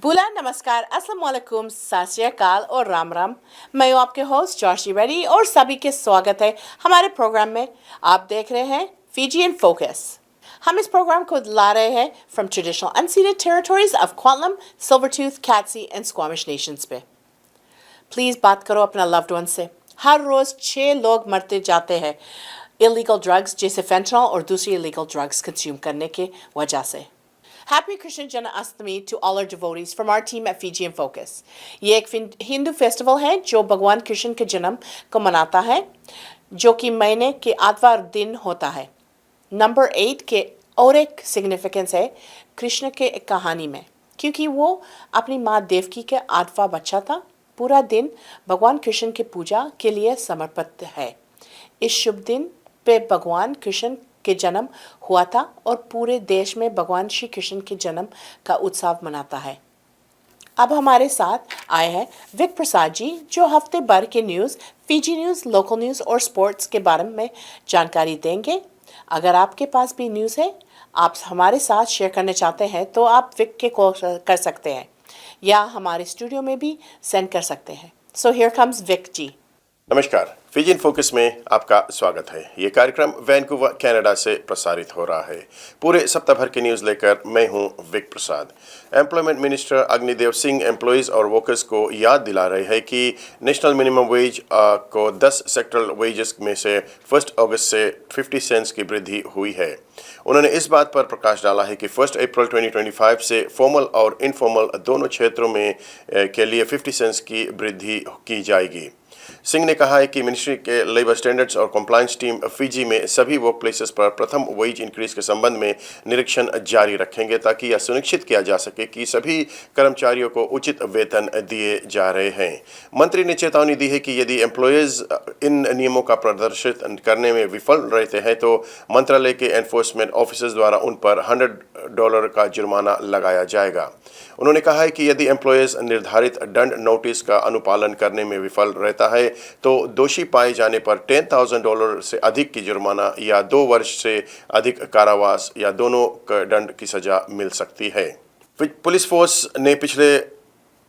बुला नमस्कार, अस्सलाम वालेकुम, सत श्री अकाल और राम राम। मैं हूँ आपके होस्ट जोशी रेड्डी और सभी के स्वागत है हमारे प्रोग्राम में। आप देख रहे हैं फीजी इन फोकस। हम इस प्रोग्राम को ला रहे हैं from traditional unceded territories of Kwantlen, Silvertooth, Katzie and Squamish nations पे। प्लीज़ बात करो अपना लव्ड वन से। हर रोज़ 6 लोग मरते जाते हैं इलीगल ड्रग्स जैसे फेंटनॉल और दूसरी इलीगल ड्रग्स कंज्यूम करने के वजह से। Happy Krishna Janmashtami to all our devotees from our team at Fiji in Focus. ये एक हिंदू फेस्टिवल है जो भगवान कृष्ण के जन्म को मनाता है, जो कि महीने के 8वां दिन होता है। नंबर 8 के और एक सिग्निफिकेंस है कृष्ण के एक कहानी में, क्योंकि वो अपनी माँ देवकी के 8वां बच्चा था। पूरा दिन भगवान कृष्ण की पूजा के लिए समर्पित है। इस शुभ दिन पे भगवान कृष्ण के जन्म हुआ था और पूरे देश में भगवान श्री कृष्ण के जन्म का उत्सव मनाता है। अब हमारे साथ आए हैं विक प्रसाद जी, जो हफ्ते भर के news, Fiji news, local news और स्पोर्ट्स के बारे में जानकारी देंगे। अगर आपके पास भी न्यूज़ है आप हमारे साथ शेयर करना चाहते हैं तो आप विक के कॉल कर सकते हैं या हमारे स्टूडियो में भी सेंड कर सकते हैं। सो हियर कम्स विक जी। नमस्कार, फीजी इन फोकस में आपका स्वागत है। ये कार्यक्रम वैंकूवर कनाडा से प्रसारित हो रहा है। पूरे सप्ताह भर की न्यूज़ लेकर मैं हूं Vik Prasad. Employment minister Agnidev Singh employees और वर्कर्स को याद दिला रहे हैं कि नेशनल मिनिमम वेज को 10 सेक्टरल वेजेस में से 1 अगस्त से 50 सेंट्स की वृद्धि हुई है। उन्होंने इस बात पर प्रकाश डाला है कि 1 अप्रैल 2025 से फॉर्मल और इनफॉर्मल दोनों क्षेत्रों में के लिए 50 सेंट्स की वृद्धि की जाएगी। सिंह ने कहा है कि मिनिस्ट्री के लेबर स्टैंडर्ड्स और कंप्लायंस टीम फीजी में सभी वर्क प्लेसेस पर प्रथम वेज इंक्रीज के संबंध में निरीक्षण जारी रखेंगे ताकि यह सुनिश्चित किया जा सके कि सभी कर्मचारियों को उचित वेतन दिए जा रहे हैं। मंत्री ने चेतावनी दी है कि यदि एम्प्लॉयज़ इन नियमों का प्रदर्शित करने में विफल रहते हैं तो मंत्रालय के एनफोर्समेंट ऑफिसर्स द्वारा उन पर $100 का जुर्माना लगाया जाएगा। उन्होंने कहा है कि यदि एम्प्लॉयज़ निर्धारित दंड नोटिस का अनुपालन करने में विफल रहता है तो दोषी पाए जाने पर $10,000 से अधिक की जुर्माना या 2 वर्ष से अधिक कारावास या दोनों दंड की सजा मिल सकती है। पुलिस फोर्स ने पिछले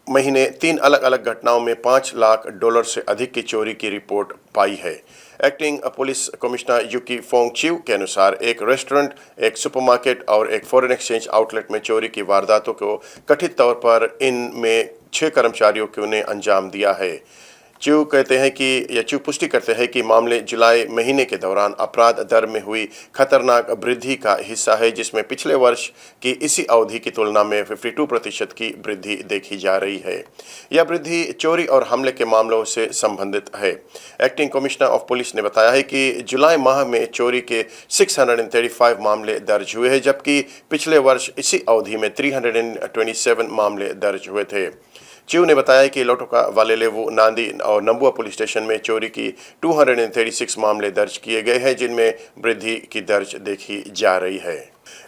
महीने 3 अलग अलग घटनाओं में $5 लाख से अधिक की चोरी की रिपोर्ट पाई है। एक्टिंग पुलिस कमिश्नर यूकी फोंग चिव के अनुसार एक रेस्टोरेंट, एक सुपरमार्केट और एक फॉरेन एक्सचेंज आउटलेट में चोरी की वारदातों को कथित तौर पर इनमें 6 कर्मचारियों ने अंजाम दिया है। चिव पुष्टि करते हैं कि मामले जुलाई महीने के दौरान अपराध दर में हुई खतरनाक वृद्धि का हिस्सा है, जिसमें पिछले वर्ष की इसी अवधि की तुलना में 52% की वृद्धि देखी जा रही है। यह वृद्धि चोरी और हमले के मामलों से संबंधित है। एक्टिंग कमिश्नर ऑफ पुलिस ने बताया है कि जुलाई माह में चोरी के 635 मामले दर्ज हुए हैं, जबकि पिछले वर्ष इसी अवधि में 327 मामले दर्ज हुए थे। चिव ने बताया कि लोटोका, वालेलेवु, नांदी और नंबुआ पुलिस स्टेशन में चोरी की 236 मामले दर्ज किए गए हैं, जिनमें वृद्धि की दर्ज देखी जा रही है।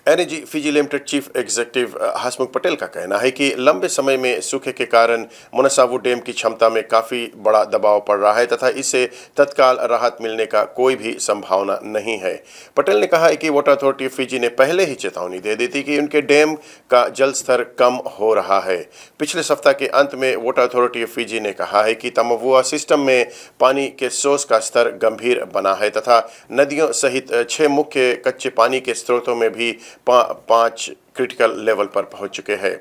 Energy Fiji limited chief executive Hasmukh Patel का कहना है कि लंबे समय में सूखे के कारण मुनासावु डैम की क्षमता में काफ़ी बड़ा दबाव पड़ रहा है तथा इससे तत्काल राहत मिलने का कोई भी संभावना नहीं है। पटेल ने कहा है कि वाटर अथॉरिटी ऑफ फीजी ने पहले ही चेतावनी दे दी थी कि उनके डैम का जल स्तर कम हो रहा है। पिछले सप्ताह के अंत में वाटर अथॉरिटी ऑफ फीजी ने कहा है कि तमवुआ सिस्टम में पानी के सोर्स का स्तर गंभीर बना है तथा नदियों सहित 6 मुख्य कच्चे पानी के स्रोतों में भी 5 क्रिटिकल लेवल पर पहुंच चुके हैं।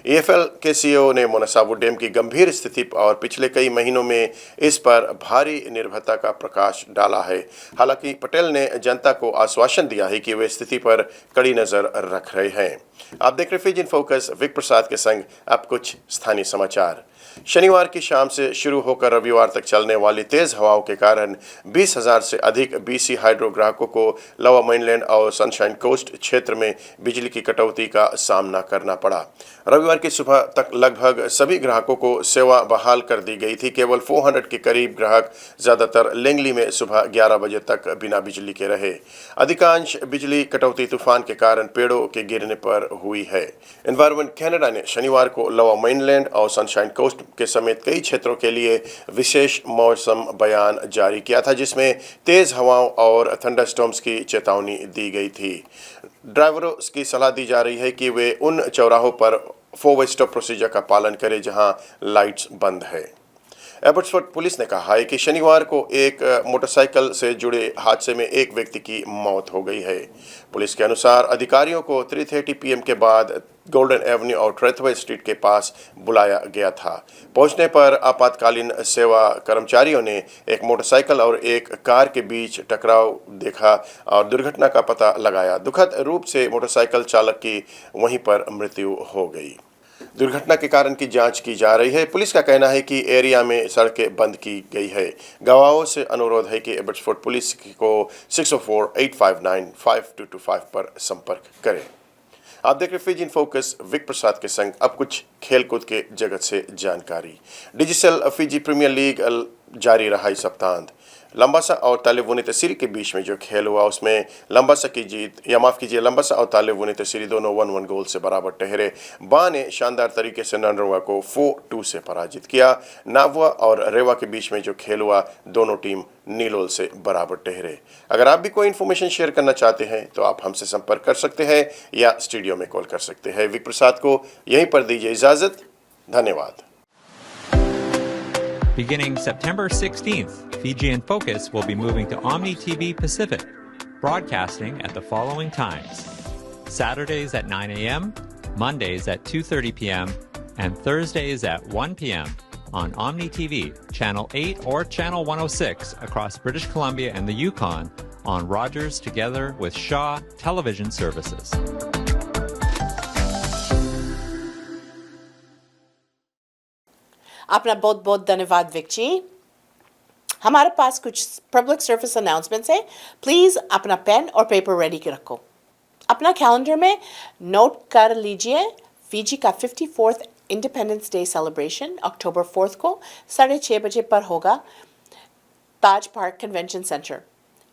EFL के CEO ने मुनासावु डैम की गंभीर स्थिति और पिछले कई महीनों में इस पर भारी निर्भरता का प्रकाश डाला है। हालांकि पटेल ने जनता को आश्वासन दिया है कि वे स्थिति पर कड़ी नज़र रख रहे हैं। आप देख रहे फीजी इन फोकस, विक प्रसाद के संग अब कुछ स्थानीय समाचार। शनिवार की शाम से शुरू होकर रविवार तक चलने वाली तेज हवाओं के कारण 20,000 से अधिक BC हाइड्रो ग्राहकों को लोअर मेनलैंड और सनशाइन कोस्ट क्षेत्र में बिजली की कटौती का सामना करना पड़ा। रविवार की सुबह तक लगभग सभी ग्राहकों को सेवा बहाल कर दी गई थी। केवल 400 के करीब ग्राहक, ज़्यादातर लेंगली में, सुबह 11 बजे तक बिना बिजली के रहे। अधिकांश बिजली कटौती तूफान के कारण पेड़ों के गिरने पर हुई है। एनवायरमेंट कनाडा ने शनिवार को लोअर मेनलैंड और सनशाइन कोस्ट के समेत कई क्षेत्रों के लिए विशेष मौसम बयान जारी किया था, जिसमें तेज हवाओं और थंडरस्टॉर्म्स की चेतावनी दी गई थी। ड्राइवरों की सलाह दी जा रही है कि वे उन चौराहों पर 4 वे स्टॉप प्रोसीजर का पालन करें जहां लाइट्स बंद है। एबर्ट्सफोर्ड पुलिस ने कहा है कि शनिवार को एक मोटरसाइकिल से जुड़े हादसे में एक व्यक्ति की मौत हो गई है। पुलिस के अनुसार अधिकारियों को 3:30 PM के बाद गोल्डन एवेन्यू और ट्रेथवे स्ट्रीट के पास बुलाया गया था। पहुंचने पर आपातकालीन सेवा कर्मचारियों ने एक मोटरसाइकिल और एक कार के बीच टकराव देखा और दुर्घटना का पता लगाया। दुखद रूप से मोटरसाइकिल चालक की वहीं पर मृत्यु हो गई। दुर्घटना के कारण की जांच की जा रही है। पुलिस का कहना है कि एरिया में सड़कें बंद की गई है। गवाहों से अनुरोध है कि एबर्ट्सफोर्ड पुलिस को 604-859-5225 पर संपर्क करें। आप देख रहे फीजी इन फोकस, विक प्रसाद के संग अब कुछ खेलकूद के जगत से जानकारी। डिजिटल फीजी प्रीमियर लीग जारी रहा इस सप्ताहांत। लंबासा और तालेवुनी तहसील के बीच में जो खेल हुआ उसमें लंबासा की जीत, या माफ़ कीजिए, लंबासा और तालेवुनी तहसील दोनों 1-1 गोल से बराबर ठहरे। बा ने शानदार तरीके से ननरुआ को 4-2 से पराजित किया। नाववा और रेवा के बीच में जो खेल हुआ दोनों टीम नीलोल से बराबर ठहरे। अगर आप भी कोई इन्फॉर्मेशन शेयर करना चाहते हैं तो आप हमसे संपर्क कर सकते हैं या स्टूडियो में कॉल कर सकते हैं। विक प्रसाद को यहीं पर दीजिए इजाज़त। धन्यवाद। Beginning September 16th, Fiji in Focus will be moving to Omni TV Pacific, broadcasting at the following times: Saturdays at 9 a.m., Mondays at 2:30 p.m., and Thursdays at 1 p.m. on Omni TV, Channel 8 or Channel 106 across British Columbia and the Yukon on Rogers together with Shaw Television Services. अपना बहुत बहुत धन्यवाद Wick जी। हमारे पास कुछ public service announcements है। Please अपना pen और paper ready के रखो। अपना कैलेंडर में नोट कर लीजिए फिजी का 54th इंडिपेंडेंस डे सेलिब्रेशन अक्टूबर 4 को 6:30 बजे पर होगा Taj park convention centre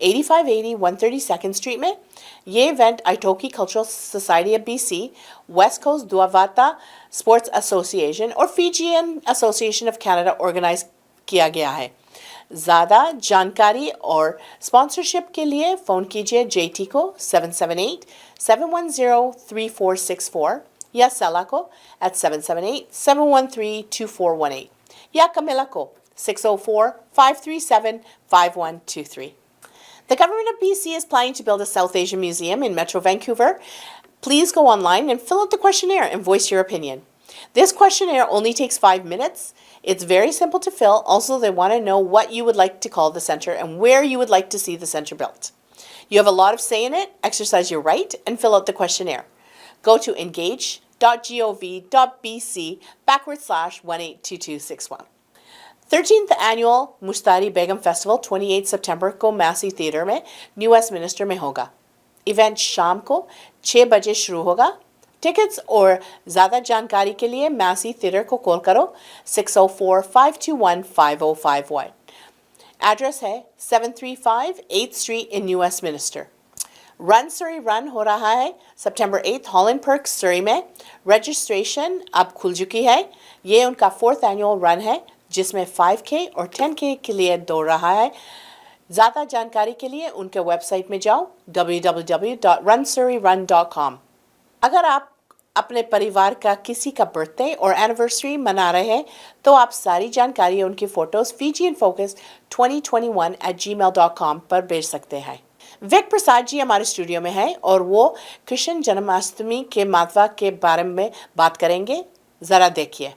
8580 132nd street में। ये event Aitoki cultural society of BC, west coast Duavata sports association और Fijian association of Canada organise किया गया है। ज़्यादा जानकारी और स्पॉन्सरशिप के लिए फ़ोन कीजिए JT को 778-710-3464 या सेला को at 778-713-2418 या कमिला को 604-537-5123. The government of BC is planning to build a South Asian museum in Metro Vancouver. Please go online and fill out the questionnaire and voice your opinion. This questionnaire only takes 5 minutes. It's very simple to fill. Also, they want to know what you would like to call the center and where you would like to see the center built. You have a lot of say in it. Exercise your right and fill out the questionnaire. Go to engage.gov.bc/182261. 13th Annual Mustari Begum Festival 28 सितंबर को Massey theatre में new Westminster में होगा। Event शाम को 6 बजे शुरू होगा। Tickets और ज़्यादा जानकारी के लिए मैसी थिएटर को कॉल करो 604-521-5051। एड्रेस है 735 8th Street in New Westminster। Run सरी रन हो रहा है सितंबर 8 हॉलैंड पार्क सरी में। रजिस्ट्रेशन अब खुल चुकी है। ये उनका 4th एनुअल रन है जिसमें 5K और 10K के लिए दौड़ रहा है। ज़्यादा जानकारी के लिए उनके वेबसाइट में जाओ www.runsurryrun.com। अगर आप अपने परिवार का किसी का बर्थडे और एनिवर्सरी मना रहे हैं तो आप सारी जानकारी उनकी फ़ोटोज़ fijianfocus2021@gmail.com पर भेज सकते हैं। विक प्रसाद जी हमारे स्टूडियो में हैं और वो कृष्ण जन्माष्टमी के महत्व के बारे में बात करेंगे। ज़रा देखिए।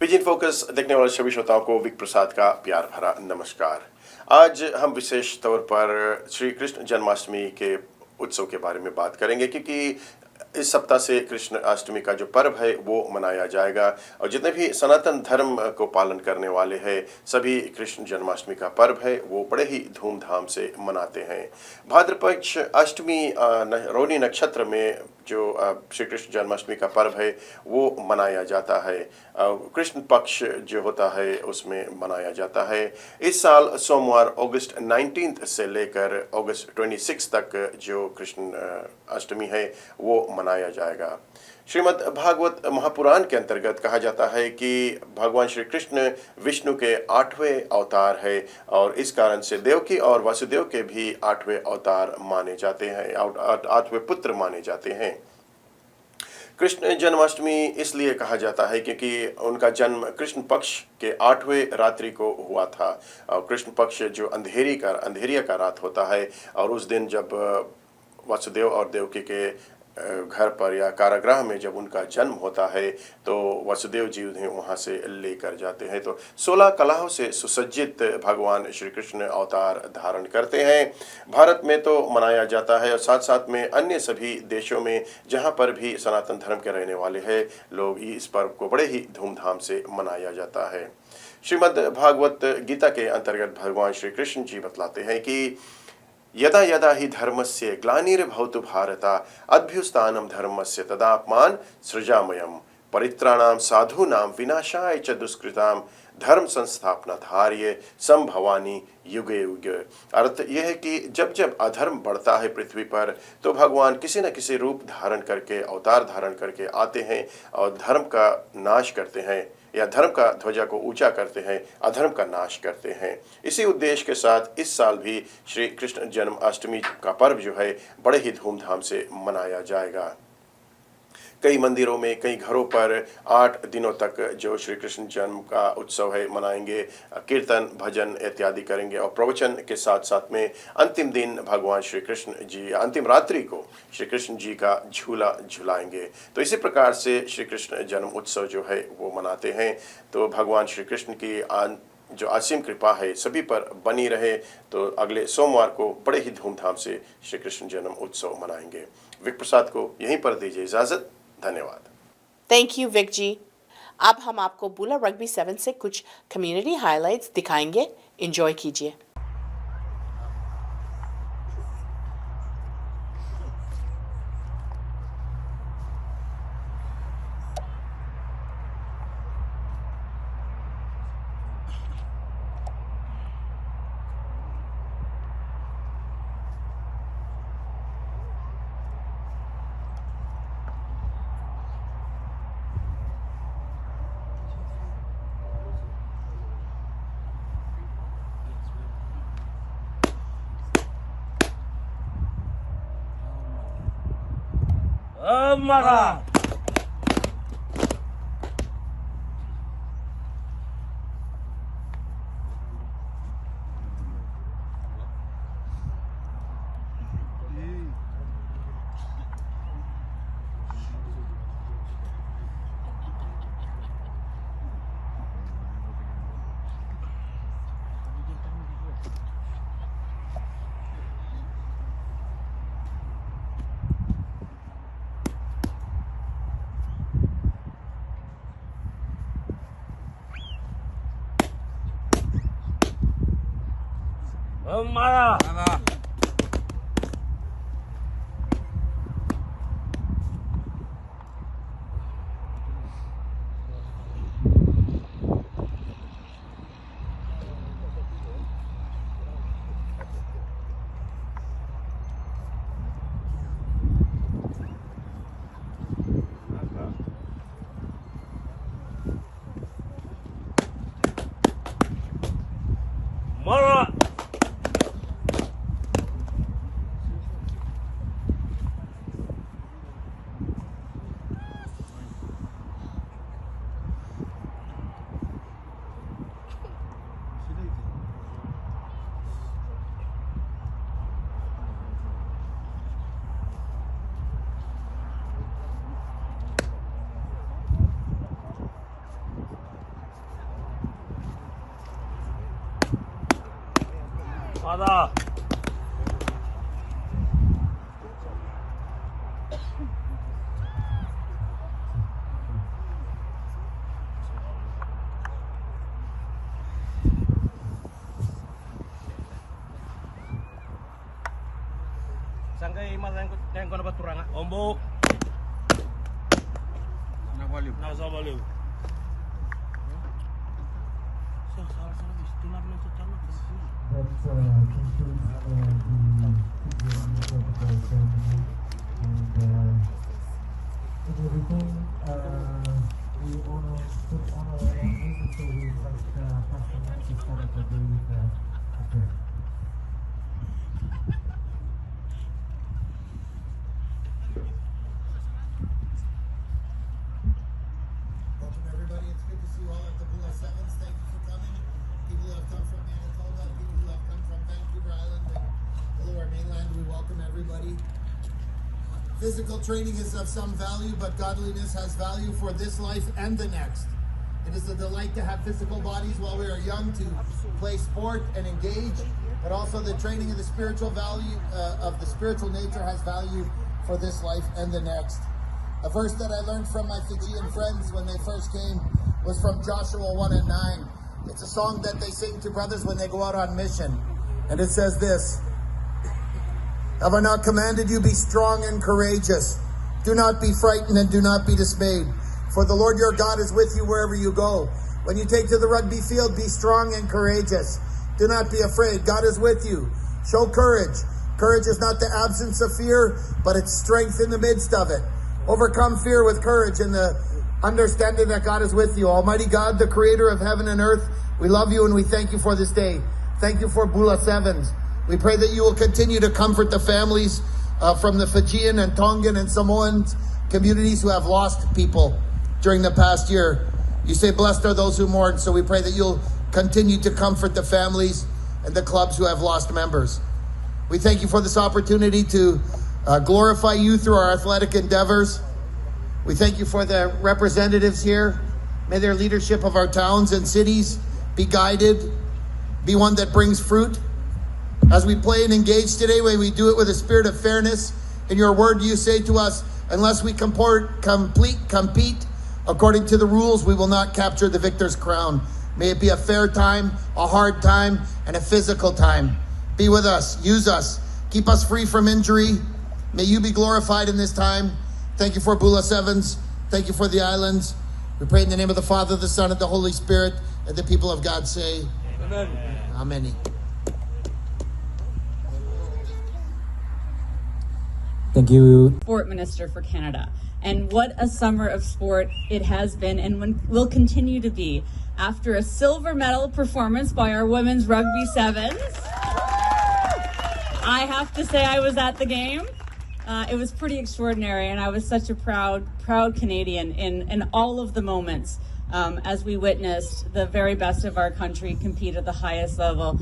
फिजी इन फोकस देखने वाले सभी श्रोताओं को विक प्रसाद का प्यार भरा नमस्कार। आज हम विशेष तौर पर श्री कृष्ण जन्माष्टमी के उत्सव के बारे में बात करेंगे क्योंकि इस सप्ताह से कृष्ण अष्टमी का जो पर्व है वो मनाया जाएगा और जितने भी सनातन धर्म को पालन करने वाले हैं सभी कृष्ण जन्माष्टमी का पर्व है वो बड़े ही धूमधाम से मनाते हैं। भाद्रपक्ष अष्टमी रोहिणी नक्षत्र में जो श्री कृष्ण जन्माष्टमी का पर्व है वो मनाया जाता है। कृष्ण पक्ष जो होता है उसमें मनाया जाता है। इस साल सोमवार अगस्त 19 से लेकर अगस्त 26 तक जो कृष्ण अष्टमी है वो मनाया जाएगा। श्रीमद् भागवत महापुराण के अंतर्गत कहा जाता है कि भगवान श्री कृष्ण विष्णु के 8वें अवतार है और इस कारण से देवकी और वासुदेव के भी 8वें अवतार माने जाते हैं, 8वें पुत्र माने जाते हैं। कृष्ण जन्माष्टमी इसलिए कहा जाता है क्योंकि उनका जन्म कृष्ण पक्ष के 8वें रात्रि को हुआ था। और कृष्ण पक्ष जो अंधेरिया का रात होता है, और उस दिन जब वसुदेव और देवकी के घर पर या कारागृह में जब उनका जन्म होता है तो वसुदेव जी उन्हें वहाँ से लेकर जाते हैं। तो 16 कलाओं से सुसज्जित भगवान श्री कृष्ण अवतार धारण करते हैं। भारत में तो मनाया जाता है और साथ साथ में अन्य सभी देशों में जहाँ पर भी सनातन धर्म के रहने वाले हैं लोग इस पर्व को बड़े ही धूमधाम से मनाया जाता है। श्रीमद् भागवत गीता के अंतर्गत भगवान श्री कृष्ण जी बतलाते हैं कि यदा यदा हि धर्मस्य ग्लानिर्भवतु भारत अभ्युत्थानं धर्मस्य तदात्मान सृजाम्यहम् परित्राणां साधूनां विनाशाय च दुष्कृतां धर्म संस्थापनार्थाय संभवामि युगे युगे। अर्थ यह है कि जब जब अधर्म बढ़ता है पृथ्वी पर तो भगवान किसी न किसी रूप धारण करके, अवतार धारण करके आते हैं और धर्म का नाश करते हैं या धर्म का ध्वजा को ऊंचा करते हैं, अधर्म का नाश करते हैं। इसी उद्देश्य के साथ इस साल भी श्री कृष्ण जन्माष्टमी का पर्व जो है बड़े ही धूमधाम से मनाया जाएगा। कई मंदिरों में, कई घरों पर 8 दिनों तक जो श्री कृष्ण जन्म का उत्सव है मनाएंगे, कीर्तन भजन इत्यादि करेंगे और प्रवचन के साथ साथ में अंतिम दिन भगवान श्री कृष्ण जी, अंतिम रात्रि को श्री कृष्ण जी का झूला झुलाएंगे। तो इसी प्रकार से श्री कृष्ण जन्म उत्सव जो है वो मनाते हैं। तो भगवान श्री कृष्ण की जो असीम कृपा है सभी पर बनी रहे। तो अगले सोमवार को बड़े ही धूमधाम से श्री कृष्ण जन्म उत्सव मनाएंगे। विक प्रसाद को यहीं पर दीजिए इजाजत। धन्यवाद। थैंक यू विक जी। अब हम आपको बुला रग्बी 7 से कुछ कम्युनिटी हाइलाइट्स दिखाएंगे। एंजॉय कीजिए। Mara. Mara. Mara. Mara. Sangkai mas yang kau dapat turang ombok. Nasa baliw. That concludes the interpretation and everything. We honor, put honor and necessary such passionate to start the day with a prayer. Physical training is of some value, but godliness has value for this life and the next. It is a delight to have physical bodies while we are young, to play sport and engage, but also the training of the spiritual value, of the spiritual nature has value for this life and the next. A verse that I learned from my Fijian friends when they first came was from Joshua 1 and 9. It's a song that they sing to brothers when they go out on mission. And it says this: "Have I not commanded you, be strong and courageous? Do not be frightened and do not be dismayed. For the Lord your God is with you wherever you go. When you take to the rugby field, be strong and courageous. Do not be afraid. God is with you. Show courage. Courage is not the absence of fear, but it's strength in the midst of it. Overcome fear with courage and the understanding that God is with you. Almighty God, the creator of heaven and earth, we love you and we thank you for this day. Thank you for Bula Sevens. We pray that you will continue to comfort the families from the Fijian and Tongan and Samoan communities who have lost people during the past year. You say, blessed are those who mourn, so we pray that you'll continue to comfort the families and the clubs who have lost members. We thank you for this opportunity to glorify you through our athletic endeavors. We thank you for the representatives here. May their leadership of our towns and cities be guided, be one that brings fruit. As we play and engage today, may we do it with a spirit of fairness. In your word, you say to us, unless we compete according to the rules, we will not capture the victor's crown. May it be a fair time, a hard time, and a physical time. Be with us, use us, keep us free from injury. May you be glorified in this time. Thank you for Bula Sevens. Thank you for the islands. We pray in the name of the Father, the Son, and the Holy Spirit, and the people of God say, Amen. Amen. Thank you. Sport Minister for Canada. And what a summer of sport it has been and will continue to be. After a silver medal performance by our women's rugby sevens, I have to say I was at the game. It was pretty extraordinary, and I was such a proud Canadian in all of the moments as we witnessed the very best of our country compete at the highest level.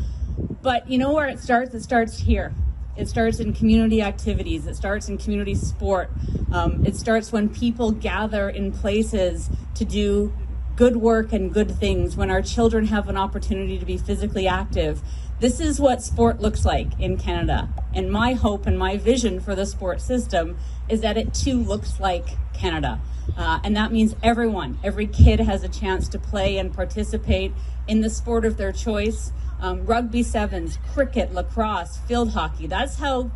But you know where it starts? It starts here. It starts in community activities. It starts in community sport. It starts when people gather in places to do good work and good things, when our children have an opportunity to be physically active. This is what sport looks like in Canada. And my hope and my vision for the sport system is that it too looks like Canada. And that means every kid has a chance to play and participate in the sport of their choice. Rugby sevens, cricket, lacrosse, field hockey. That's how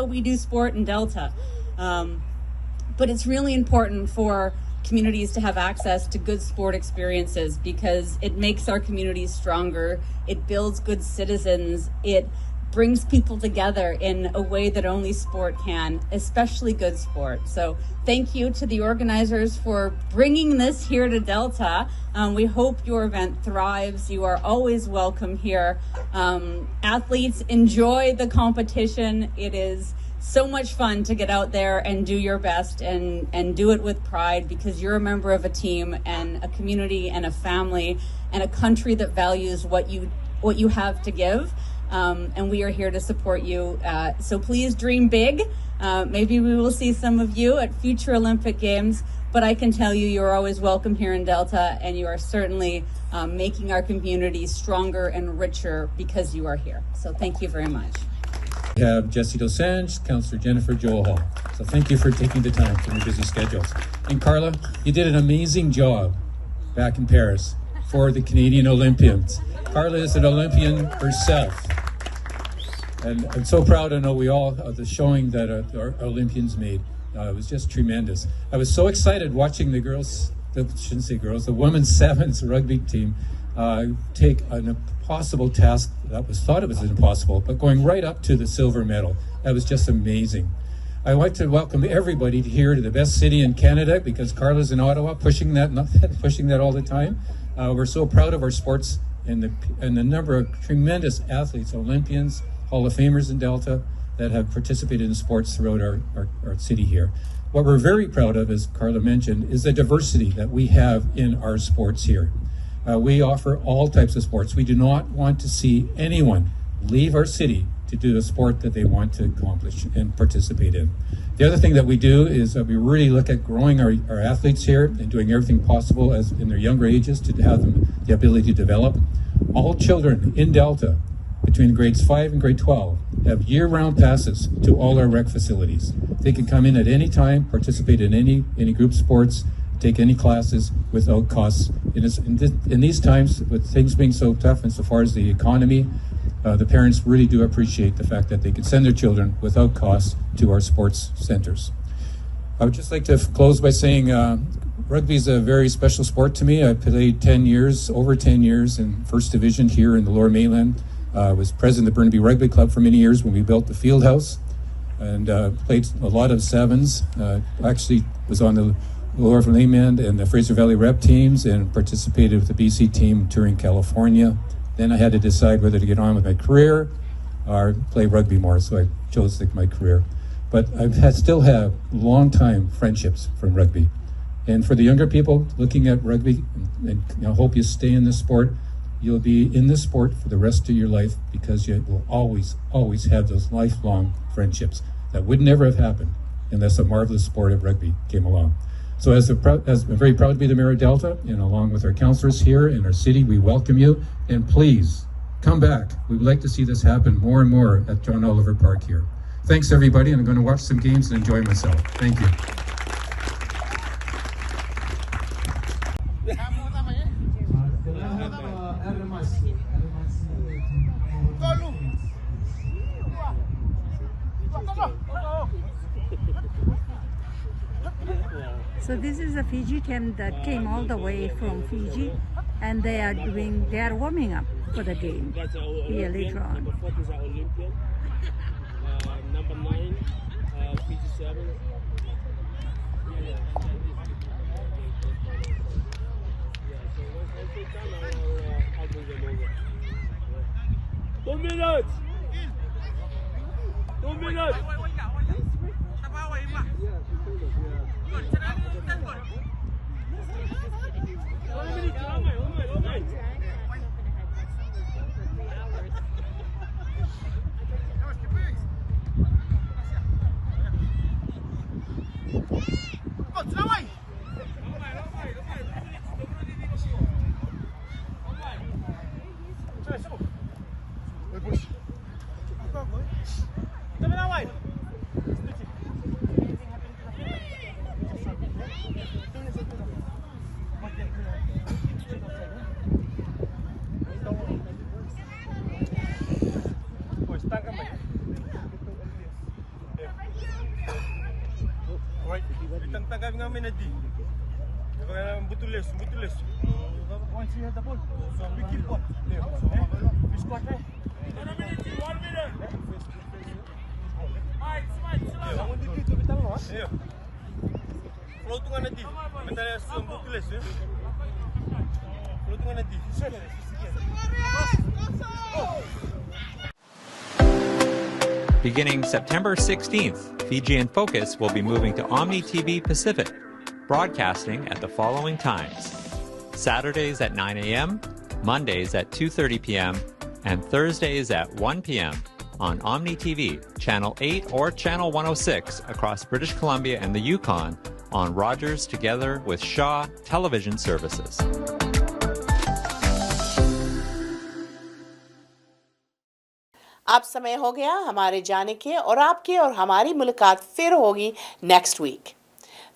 we do sport in Delta. But it's really important for communities to have access to good sport experiences because it makes our communities stronger. It builds good citizens. It brings people together in a way that only sport can, especially good sport. So thank you to the organizers for bringing this here to Delta. We hope your event thrives. You are always welcome here. Athletes, enjoy the competition. It is so much fun to get out there and do your best and do it with pride because you're a member of a team and a community and a family and a country that values what you have to give. And we are here to support you. So please dream big. Maybe we will see some of you at future Olympic Games, but I can tell you you're always welcome here in Delta, and you are certainly making our community stronger and richer because you are here. So thank you very much. We have Jesse Dosange, Councillor Jennifer Joel Hall. So thank you for taking the time from your busy schedules. And Carla, you did an amazing job back in Paris for the Canadian Olympians. Carla is an Olympian herself. And I'm so proud. I know we all, of the showing that our Olympians made. It was just tremendous. I was so excited watching the girls, I shouldn't say girls, the women's sevens rugby team take an impossible task that was thought it was impossible, but going right up to the silver medal. That was just amazing. I want to welcome everybody here to the best city in Canada because Carla's in Ottawa, pushing that all the time. We're so proud of our sports and the number of tremendous athletes, Olympians, Hall of Famers in Delta that have participated in sports throughout our city here. What we're very proud of, as Carla mentioned, is the diversity that we have in our sports here. We offer all types of sports. We do not want to see anyone leave our city to do a sport that they want to accomplish and participate in. The other thing that we do is that we really look at growing our athletes here and doing everything possible as in their younger ages to have them the ability to develop. All children in Delta between grades 5 and grade 12 have year-round passes to all our rec facilities. They can come in at any time, participate in any group sports, take any classes without costs. In these times, with things being so tough and so far as the economy, the parents really do appreciate the fact that they can send their children without cost to our sports centers. I would just like to close by saying rugby is a very special sport to me. I played over 10 years in First Division here in the Lower Mainland. I was president of the Burnaby Rugby Club for many years when we built the field house, and played a lot of sevens. Actually was on the Lower Mainland and the Fraser Valley rep teams and participated with the BC team touring California. Then I had to decide whether to get on with my career or play rugby more, so I chose my career. But still have long-time friendships from rugby. And for the younger people looking at rugby, and I hope you stay in this sport, you'll be in this sport for the rest of your life because you will always, always have those lifelong friendships that would never have happened unless a marvelous sport of rugby came along. So as I'm very proud to be the Mayor of Delta, and along with our councillors here in our city, we welcome you. And please, come back. We would like to see this happen more and more at John Oliver Park here. Thanks, everybody, and I'm going to watch some games and enjoy myself. Thank you. So this is a Fiji team that came all the way from Fiji, and they are warming up for the game here later on. Number 4 is our Olympian. Number 9, Fiji 7. So once they're done, I'll bring them over. 2 minutes! 2 minutes! Tangkap dengan Menadi. Butules. Once you have the ball, so we keep ball. We squat right. 1 minute. Bangun dikit tu kita mau. Ya. Flow tu kan nanti. Mental sum butules ya. Flow tu kan nanti. Beginning September 16th, Fiji in Focus will be moving to Omni TV Pacific, broadcasting at the following times: Saturdays at 9 a.m., Mondays at 2:30 p.m., and Thursdays at 1 p.m. on Omni TV, Channel 8 or Channel 106 across British Columbia and the Yukon on Rogers together with Shaw Television Services. अब समय हो गया हमारे जाने के और आपके और हमारी मुलाकात फिर होगी next week.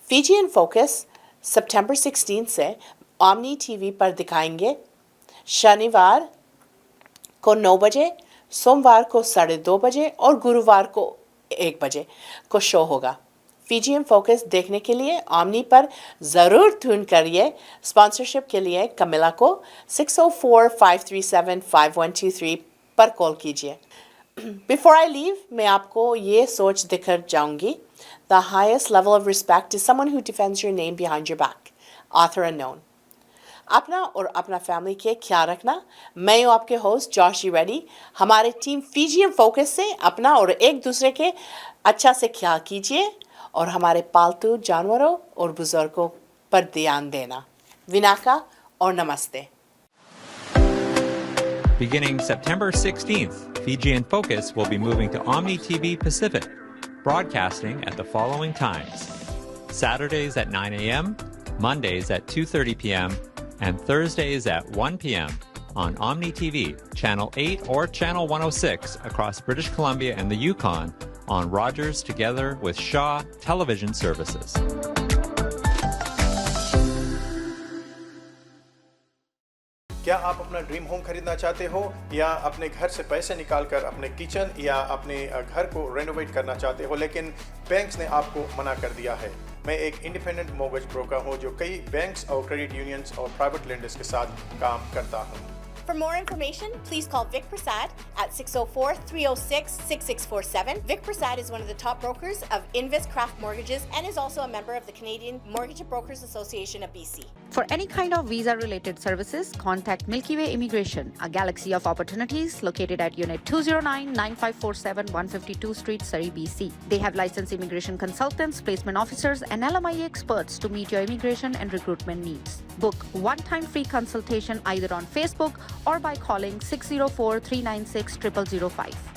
Fiji in focus सितंबर 16 से ओमनी टीवी पर दिखाएंगे। शनिवार को 9 बजे, सोमवार को 2:30 बजे और गुरुवार को 1 बजे को शो होगा। फीजी इन फोकस देखने के लिए ओमनी पर ज़रूर ट्यून करिए। स्पॉन्सरशिप के लिए कमिला को 604-537-5123 पर कॉल कीजिए। Before I leave, मैं आपको ये सोच दिखर जाऊंगी। The highest level of respect is someone who defends your name behind your back. Author unknown. अपना और अपना फैमिली के ख्याल रखना। मैं हूँ आपके होस्ट जॉशी रेड्डी। हमारे टीम फीजी इन फोकस से अपना और एक दूसरे के अच्छा से ख्याल कीजिए और हमारे पालतू जानवरों और बुजुर्गों पर ध्यान देना। विनाका और नमस्ते। Beginning September 16th, Fiji in Focus will be moving to Omni TV Pacific, broadcasting at the following times: Saturdays at 9 a.m., Mondays at 2:30 p.m., and Thursdays at 1 p.m. on Omni TV, Channel 8 or Channel 106 across British Columbia and the Yukon on Rogers together with Shaw Television Services. क्या आप अपना dream home खरीदना चाहते हो या अपने घर से पैसे निकालकर अपने किचन या अपने घर को रेनोवेट करना चाहते हो लेकिन बैंक्स ने आपको मना कर दिया है? मैं एक इंडिपेंडेंट मॉर्गेज ब्रोकर हूं जो कई बैंक्स और क्रेडिट यूनियंस और प्राइवेट लेंडर्स के साथ काम करता हूं। For more information, please call Vic Prasad at 604-306-6647. Vic Prasad is one of the top brokers of Invis Craft Mortgages and is also a member of the Canadian Mortgage Brokers Association of BC. For any kind of visa-related services, contact Milky Way Immigration, a galaxy of opportunities located at Unit 209-9547 152 Street, Surrey, BC. They have licensed immigration consultants, placement officers, and LMIA experts to meet your immigration and recruitment needs. Book one-time free consultation either on Facebook or by calling 604-396-0005.